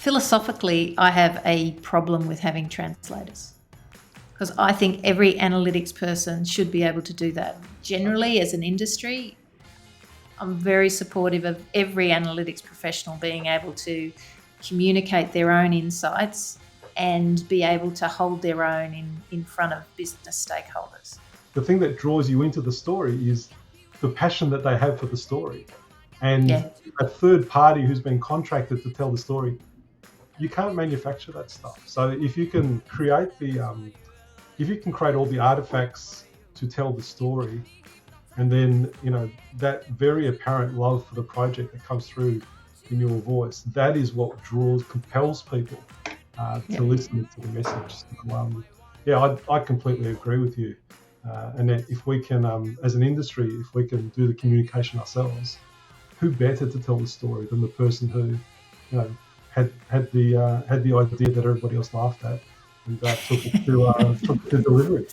Philosophically, I have a problem with having translators because I think every analytics person should be able to do that. Generally, as an industry, I'm very supportive of every analytics professional being able to communicate their own insights and be able to hold their own in front of business stakeholders. The thing that draws you into the story is the passion that they have for the story. And a third party who's been contracted to tell the story, you can't manufacture that stuff. So if you can create all the artifacts to tell the story, and then that very apparent love for the project that comes through in your voice, that is what compels people to listen to the message. So, I completely agree with you. And that if we can, as an industry, if we can do the communication ourselves, who better to tell the story than the person who, had the idea that everybody else laughed at and took it to delivery.